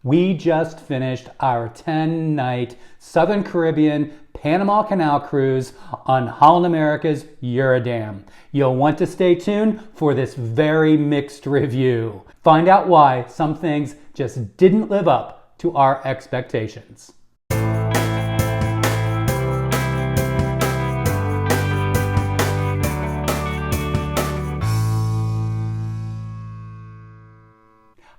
We just finished our 10-night Southern Caribbean Panama Canal Cruise on Holland America's Eurodam. You'll want to stay tuned for this very mixed review. Find out why some things just didn't live up to our expectations.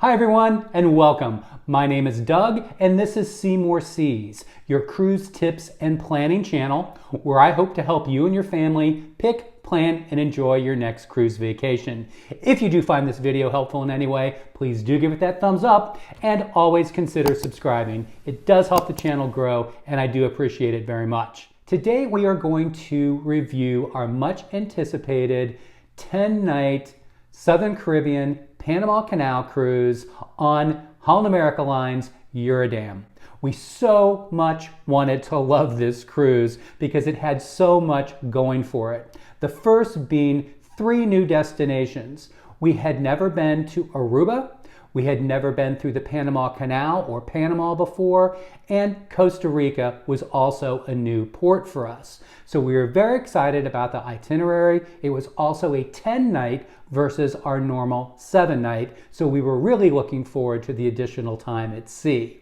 Hi everyone and welcome. My name is Doug and this is Seymour Seas, your cruise tips and planning channel where I hope to help you and your family pick, plan, and enjoy your next cruise vacation. If you do find this video helpful in any way, please do give it that thumbs up and always consider subscribing. It does help the channel grow and I do appreciate it very much. Today we are going to review our much anticipated 10-night Southern Caribbean Panama Canal Cruise on Holland America Line's Eurodam. We so much wanted to love this cruise because it had so much going for it. The first being 3 new destinations. We had never been to Aruba, we had never been through the Panama Canal or Panama before, and Costa Rica was also a new port for us. So we were very excited about the itinerary. It was also a 10-night versus our normal 7-night, so we were really looking forward to the additional time at sea.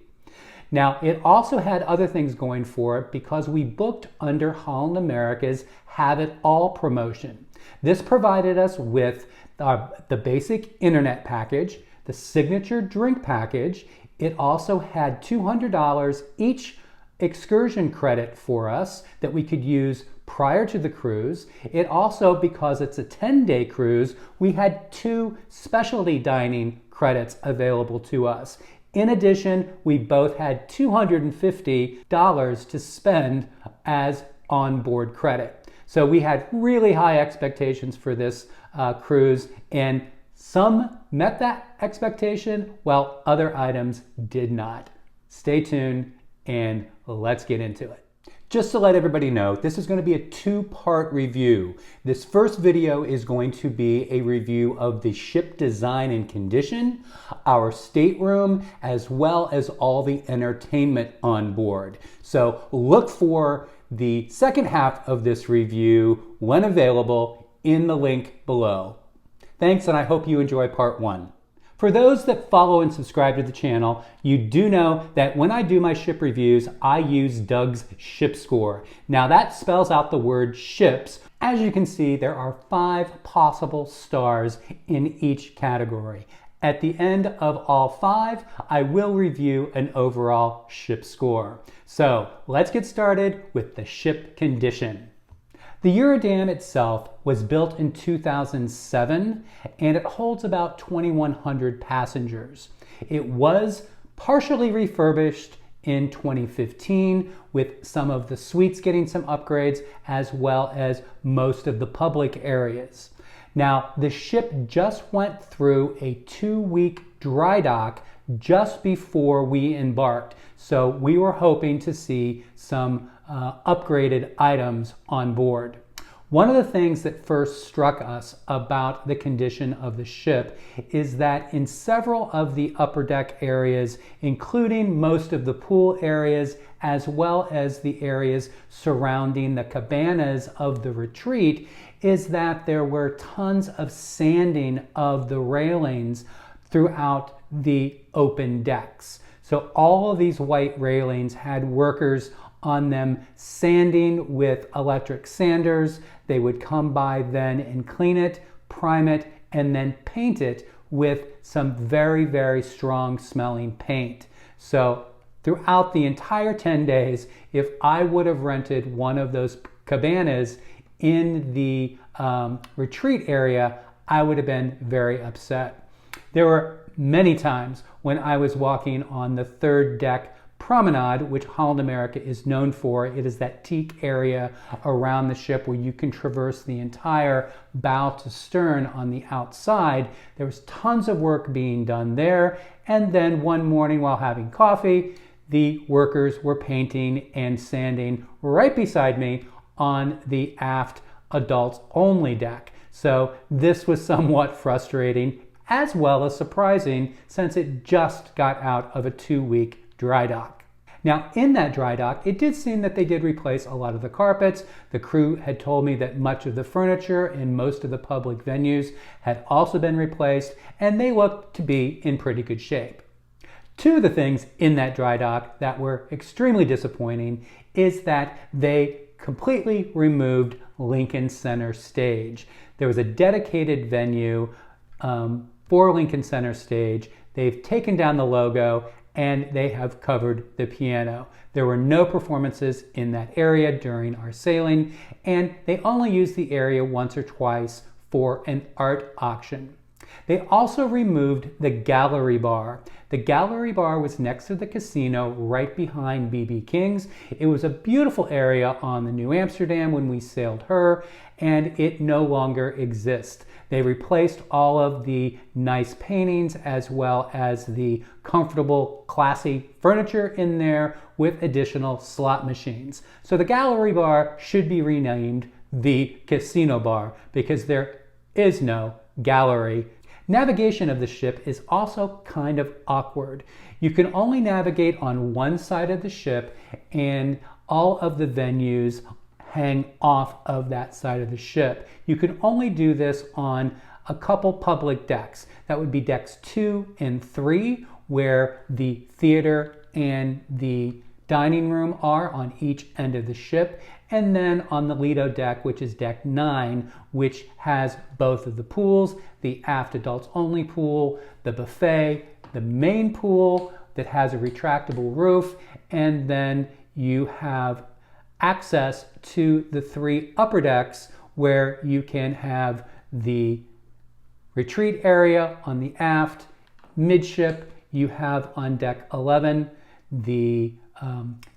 Now, it also had other things going for it because we booked under Holland America's Have It All promotion. This provided us with the basic internet package, the signature drink package. It also had $200 each excursion credit for us that we could use prior to the cruise. It also, because it's a 10-day cruise, we had 2 specialty dining credits available to us. In addition, we both had $250 to spend as onboard credit. So we had really high expectations for this cruise, and some met that expectation while other items did not. Stay tuned and let's get into it. Just to let everybody know, this is going to be a 2-part review. This first video is going to be a review of the ship design and condition, our stateroom, as well as all the entertainment on board. So look for the second half of this review when available in the link below. Thanks, and I hope you enjoy part 1. For those that follow and subscribe to the channel, you do know that when I do my ship reviews, I use Doug's ship score. Now that spells out the word ships. As you can see, there are 5 possible stars in each category. At the end of all 5, I will review an overall ship score. So let's get started with the ship condition. The Eurodam itself was built in 2007 and it holds about 2,100 passengers. It was partially refurbished in 2015 with some of the suites getting some upgrades as well as most of the public areas. Now, the ship just went through a 2-week dry dock just before we embarked. So we were hoping to see some upgraded items on board. One of the things that first struck us about the condition of the ship is that in several of the upper deck areas, including most of the pool areas, as well as the areas surrounding the cabanas of the retreat, is that there were tons of sanding of the railings throughout the open decks. So all of these white railings had workers on them sanding with electric sanders. They would come by then and clean it, prime it, and then paint it with some very, very strong smelling paint. So throughout the entire 10 days, if I would have rented one of those cabanas in the retreat area, I would have been very upset. There were many times when I was walking on the 3rd deck promenade, which Holland America is known for. It is that teak area around the ship where you can traverse the entire bow to stern on the outside. There was tons of work being done there. And then one morning while having coffee, the workers were painting and sanding right beside me on the aft adults only deck. So this was somewhat frustrating, as well as surprising since it just got out of a 2-week dry dock. Now, in that dry dock, it did seem that they did replace a lot of the carpets. The crew had told me that much of the furniture in most of the public venues had also been replaced, and they looked to be in pretty good shape. Two of the things in that dry dock that were extremely disappointing is that they completely removed Lincoln Center Stage. There was a dedicated venue for Lincoln Center Stage. They've taken down the logo and they have covered the piano. There were no performances in that area during our sailing, and they only used the area once or twice for an art auction. They also removed the gallery bar. The gallery bar was next to the casino right behind BB King's. It was a beautiful area on the New Amsterdam when we sailed her, and it no longer exists. They replaced all of the nice paintings as well as the comfortable, classy furniture in there with additional slot machines. So the gallery bar should be renamed the casino bar because there is no gallery. Navigation of the ship is also kind of awkward. You can only navigate on one side of the ship, and all of the venues hang off of that side of the ship. You can only do this on a couple public decks. That would be decks 2 and 3, where the theater and the dining room are on each end of the ship, and then on the Lido deck, which is deck 9, which has both of the pools, the aft adults only pool, the buffet, the main pool that has a retractable roof, and then you have access to the 3 upper decks where you can have the retreat area on the aft. Midship, you have on deck 11 the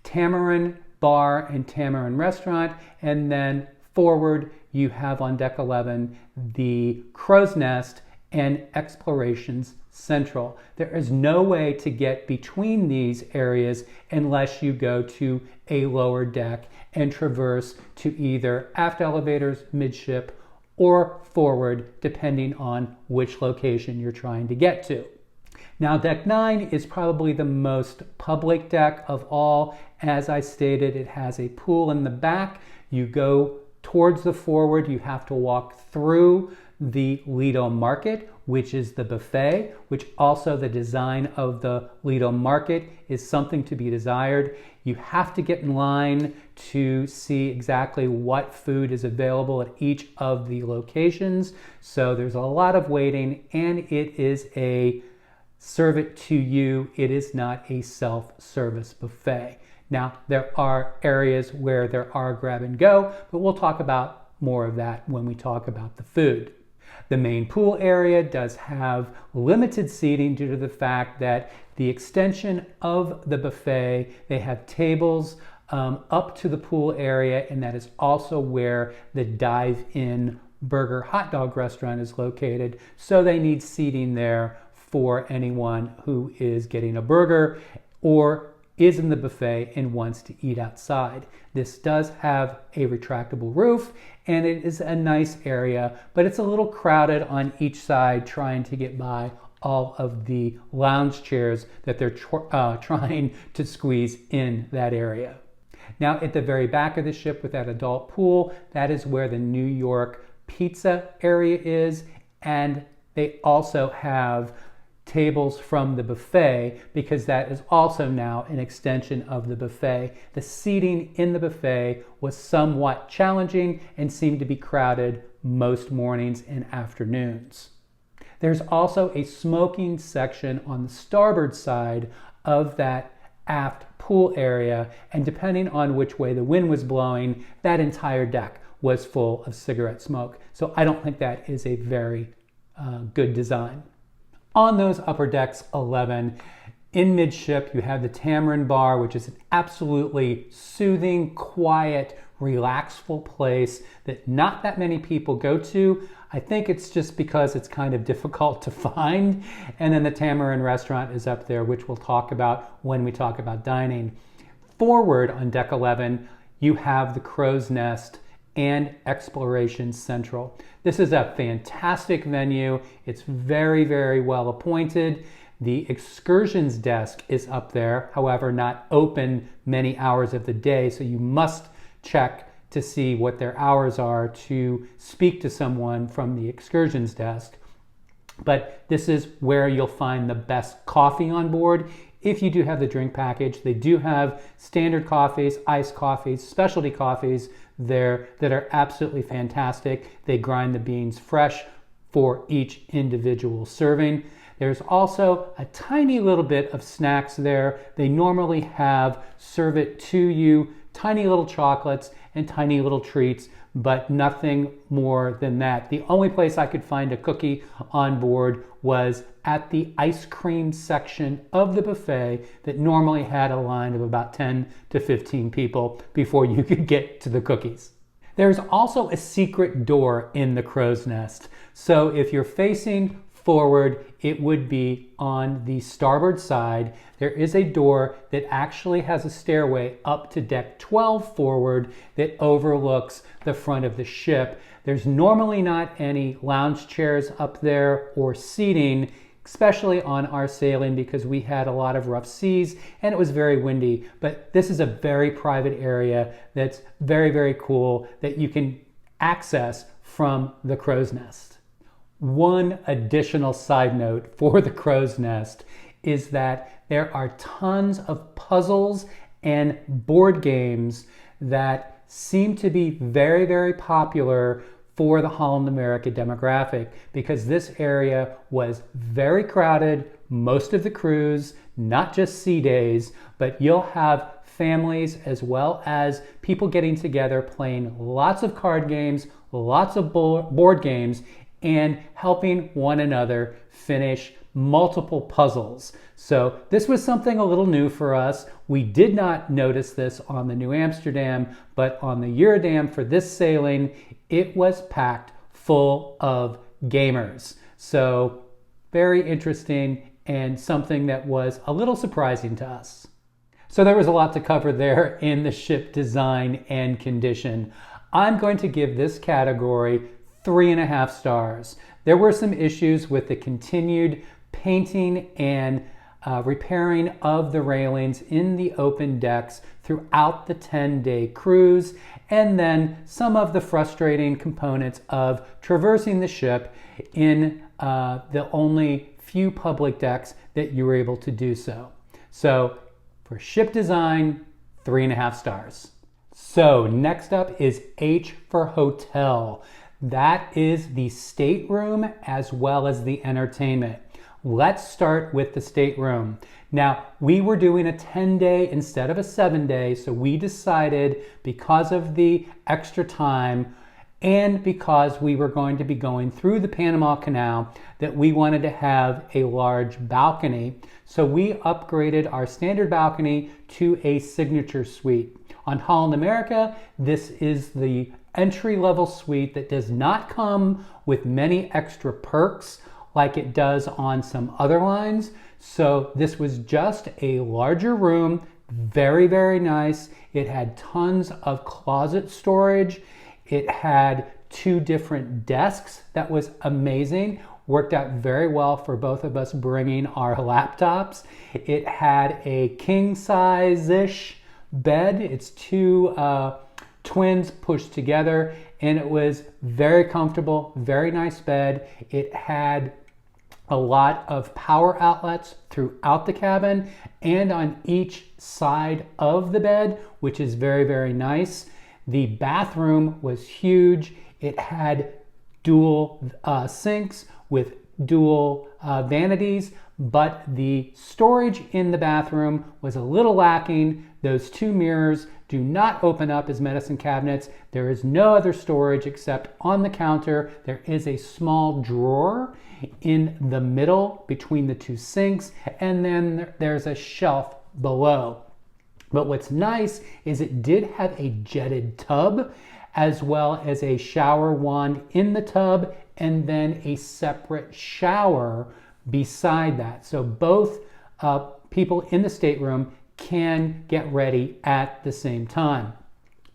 Tamarind bar and Tamarind restaurant, and then forward you have on deck 11 the Crow's Nest and Explorations Central. There is no way to get between these areas unless you go to a lower deck and traverse to either aft elevators, midship, or forward, depending on which location you're trying to get to. Now, deck 9 is probably the most public deck of all. As I stated, it has a pool in the back. You go towards the forward, you have to walk through the Lido Market, which is the buffet, which also the design of the Lido Market is something to be desired. You have to get in line to see exactly what food is available at each of the locations. So there's a lot of waiting, and it is a serve it to you. It is not a self-service buffet. Now, there are areas where there are grab and go, but we'll talk about more of that when we talk about the food. The main pool area does have limited seating due to the fact that the extension of the buffet, they have tables up to the pool area, and that is also where the dive-in burger hot dog restaurant is located. So they need seating there for anyone who is getting a burger or is in the buffet and wants to eat outside. This does have a retractable roof, and it is a nice area, but it's a little crowded on each side trying to get by all of the lounge chairs that they're trying to squeeze in that area. Now, at the very back of the ship with that adult pool, that is where the New York pizza area is, and they also have tables from the buffet because that is also now an extension of the buffet. The seating in the buffet was somewhat challenging and seemed to be crowded most mornings and afternoons. There's also a smoking section on the starboard side of that aft pool area, and depending on which way the wind was blowing, that entire deck was full of cigarette smoke. So I don't think that is a very good design. On those upper decks 11, in midship, you have the Tamarind bar, which is an absolutely soothing, quiet, relaxful place that not that many people go to. I think it's just because it's kind of difficult to find. And then the Tamarind restaurant is up there, which we'll talk about when we talk about dining. Forward on deck 11, you have the Crow's Nest and Exploration Central. This is a fantastic venue. It's very, very well appointed. The excursions desk is up there, however, not open many hours of the day, so you must check to see what their hours are to speak to someone from the excursions desk. But this is where you'll find the best coffee on board. If you do have the drink package, they do have standard coffees, iced coffees, specialty coffees there that are absolutely fantastic. They grind the beans fresh for each individual serving. There's also a tiny little bit of snacks there. They normally serve it to you, tiny little chocolates and tiny little treats, but nothing more than that. The only place I could find a cookie on board was at the ice cream section of the buffet that normally had a line of about 10 to 15 people before you could get to the cookies. There's also a secret door in the crow's nest. So if you're facing forward, it would be on the starboard side. There is a door that actually has a stairway up to deck 12 forward that overlooks the front of the ship. There's normally not any lounge chairs up there or seating, especially on our sailing because we had a lot of rough seas and it was very windy. But this is a very private area that's very, very cool that you can access from the crow's nest. One additional side note for the crow's nest is that there are tons of puzzles and board games that seem to be very, very popular for the Holland America demographic because this area was very crowded most of the cruise, not just sea days, but you'll have families as well as people getting together playing lots of card games, lots of board games, and helping one another finish multiple puzzles. So this was something a little new for us. We did not notice this on the New Amsterdam, but on the Eurodam for this sailing, it was packed full of gamers. So very interesting and something that was a little surprising to us. So there was a lot to cover there in the ship design and condition. I'm going to give this category 3.5 stars. There were some issues with the continued painting and repairing of the railings in the open decks throughout the 10-day cruise, and then some of the frustrating components of traversing the ship in the only few public decks that you were able to do so. So for ship design, 3.5 stars. So next up is H for hotel. That is the stateroom as well as the entertainment. Let's start with the stateroom. Now, we were doing a 10-day instead of a 7-day, so we decided because of the extra time and because we were going to be going through the Panama Canal that we wanted to have a large balcony. So we upgraded our standard balcony to a signature suite. On Holland America, this is the entry-level suite that does not come with many extra perks like it does on some other lines. So this was just a larger room, very, very nice. It had tons of closet storage. It had 2 different desks. That was amazing. Worked out very well for both of us bringing our laptops. It had a king size-ish bed. It's 2 twins pushed together, and it was very comfortable, very nice bed. It had a lot of power outlets throughout the cabin and on each side of the bed, which is very, very nice. The bathroom was huge. It had dual sinks with dual vanities, but the storage in the bathroom was a little lacking. Those 2 mirrors do not open up as medicine cabinets. There is no other storage except on the counter. There is a small drawer in the middle between the 2 sinks, and then there's a shelf below. But what's nice is it did have a jetted tub as well as a shower wand in the tub and then a separate shower beside that. So both people in the stateroom can get ready at the same time.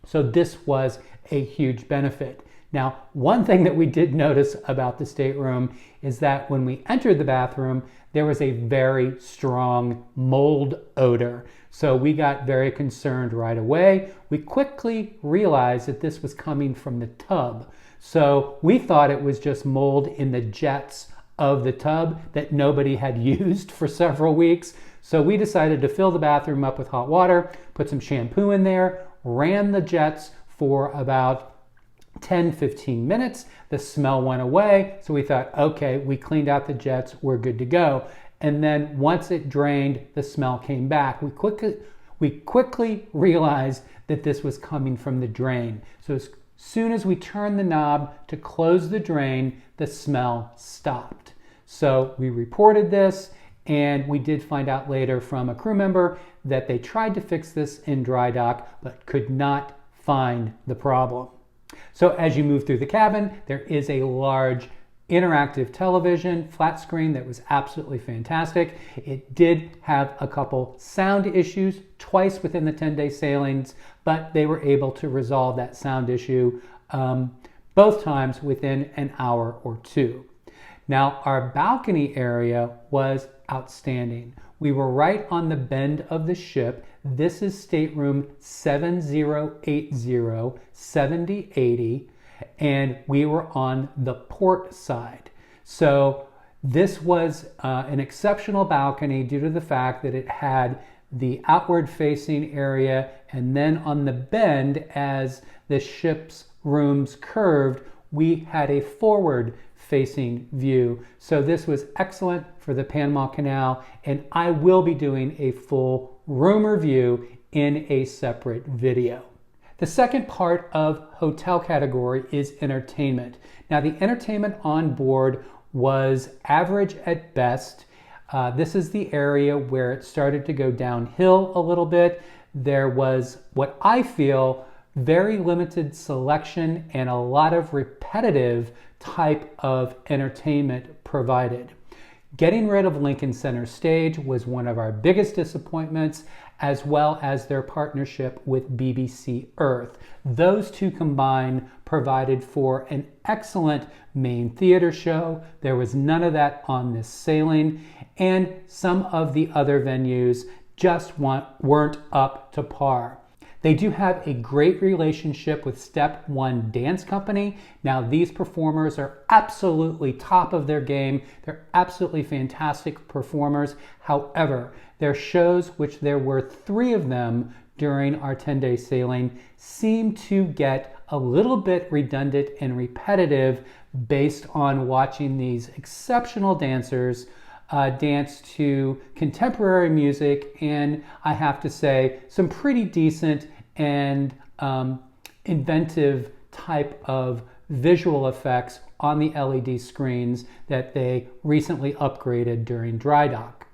So this was a huge benefit. Now, one thing that we did notice about the stateroom is that when we entered the bathroom, there was a very strong mold odor. So we got very concerned right away. We quickly realized that this was coming from the tub. So we thought it was just mold in the jets of the tub that nobody had used for several weeks. So we decided to fill the bathroom up with hot water, put some shampoo in there, ran the jets for about 10-15 minutes. The smell went away. So we thought, okay, we cleaned out the jets, we're good to go. And then once it drained, the smell came back. We quickly realized that this was coming from the drain. So as soon as we turned the knob to close the drain, the smell stopped. So we reported this, and we did find out later from a crew member that they tried to fix this in dry dock, but could not find the problem. So as you move through the cabin, there is a large interactive television, flat screen that was absolutely fantastic. It did have a couple sound issues twice within the 10-day sailings, but they were able to resolve that sound issue both times within an hour or two. Now, our balcony area was outstanding. We were right on the bend of the ship. This is stateroom 7080, 7080, and we were on the port side. So this was an exceptional balcony due to the fact that it had the outward facing area, and then on the bend, as the ship's rooms curved, we had a forward facing view. So this was excellent for the Panama Canal, and I will be doing a full room review in a separate video. The second part of hotel category is entertainment. Now, the entertainment on board was average at best. This is the area where it started to go downhill a little bit. There was what I feel very limited selection and a lot of repetitive type of entertainment provided. Getting rid of Lincoln Center Stage was one of our biggest disappointments, as well as their partnership with BBC Earth. Those two combined provided for an excellent main theater show. There was none of that on this sailing, and some of the other venues just weren't up to par. They do have a great relationship with Step One Dance Company. Now, these performers are absolutely top of their game. They're absolutely fantastic performers. However, their shows, which there were 3 of them during our 10-day sailing, seem to get a little bit redundant and repetitive based on watching these exceptional dancers dance to contemporary music, and I have to say some pretty decent and inventive type of visual effects on the LED screens that they recently upgraded during dry dock.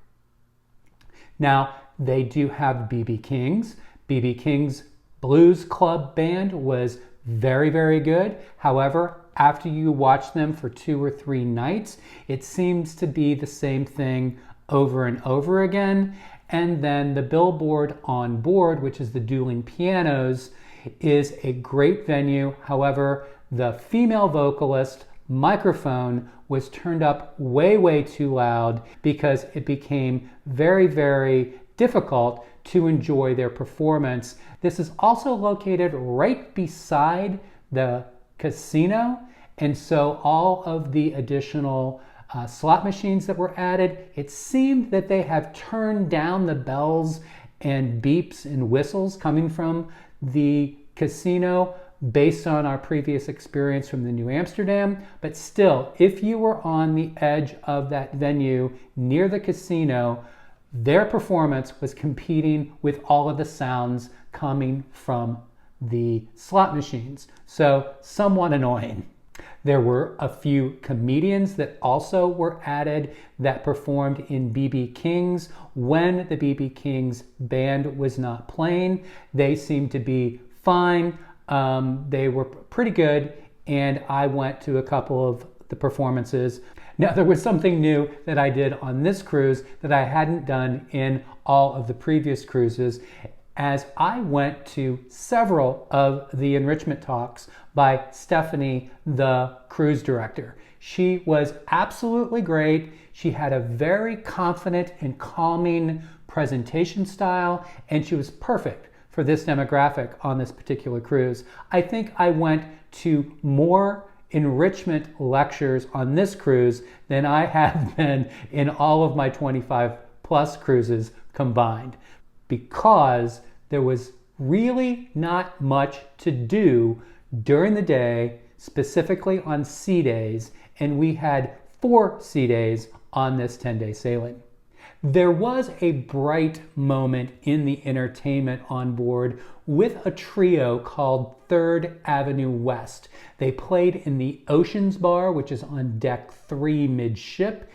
Now, they do have BB King's. BB King's Blues Club Band was very, very good. However, after you watch them for 2 or 3 nights, it seems to be the same thing over and over again. And then the Billboard on board, which is the dueling pianos, is a great venue. However, the female vocalist microphone was turned up way, way too loud because it became very, very difficult to enjoy their performance. This is also located right beside the casino, and so all of the additional slot machines that were added, it seemed that they have turned down the bells and beeps and whistles coming from the casino based on our previous experience from the New Amsterdam. But still, if you were on the edge of that venue near the casino, their performance was competing with all of the sounds coming from the slot machines. So somewhat annoying. There were a few comedians that also were added that performed in BB King's when the BB King's band was not playing. They seemed to be fine. They were pretty good, and I went to a couple of the performances. Now, there was something new that I did on this cruise that I hadn't done in all of the previous cruises. as I went to several of the enrichment talks by Stephanie, the cruise director. She was absolutely great. She had a very confident and calming presentation style, and she was perfect for this demographic on this particular cruise. I think I went to more enrichment lectures on this cruise than I have been in all of my 25 plus cruises combined, because there was really not much to do during the day, specifically on sea days, and we had 4 sea days on this 10-day sailing. There was a bright moment in the entertainment on board with a trio called 3rd Avenue West. They played in the Oceans Bar, which is on deck 3 midship,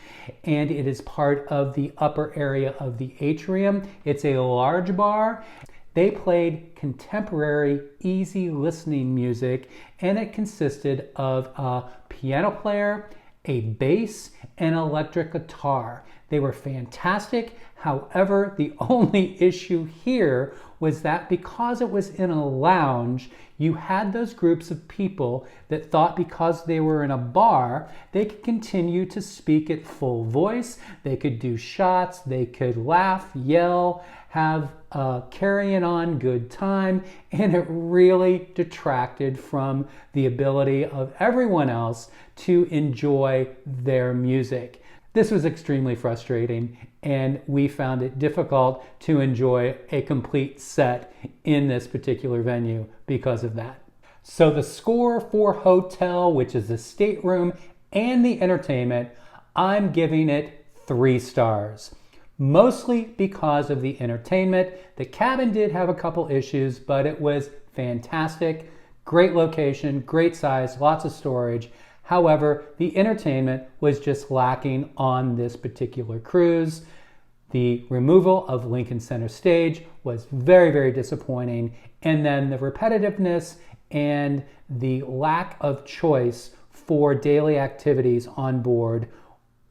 and it is part of the upper area of the atrium. It's a large bar. They played contemporary, easy listening music, and it consisted of a piano player, a bass, and electric guitar. They were fantastic. However, the only issue here was that because it was in a lounge, you had those groups of people that thought because they were in a bar, they could continue to speak at full voice, they could do shots, they could laugh, yell, have a carrying on good time, and it really detracted from the ability of everyone else to enjoy their music. This was extremely frustrating, and we found it difficult to enjoy a complete set in this particular venue because of that. So the score for hotel, which is the stateroom and the entertainment, I'm giving it 3 stars. Mostly because of the entertainment. The cabin did have a couple issues, but it was fantastic. Great location, great size, lots of storage. However, the entertainment was just lacking on this particular cruise. The removal of Lincoln Center Stage was very, very disappointing. And then the repetitiveness and the lack of choice for daily activities on board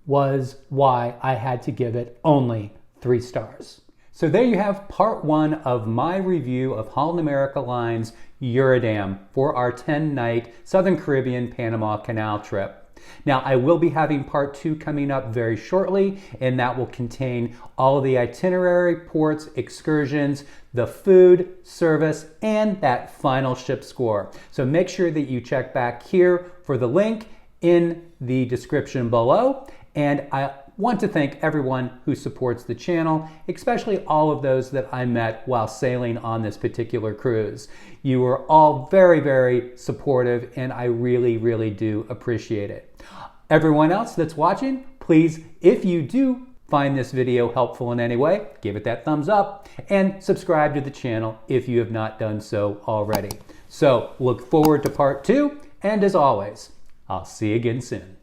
was why I had to give it only 3 stars. So there you have part 1 of my review of Holland America Line's Eurodam for our 10-night Southern Caribbean Panama Canal trip. Now, I will be having part 2 coming up very shortly, and that will contain all of the itinerary, ports, excursions, the food, service, and that final ship score. So make sure that you check back here for the link in the description below. And I want to thank everyone who supports the channel, especially all of those that I met while sailing on this particular cruise. You were all very, very supportive, and I really, really do appreciate it. Everyone else that's watching, please, if you do find this video helpful in any way, give it that thumbs up and subscribe to the channel if you have not done so already. So look forward to part 2, and as always, I'll see you again soon.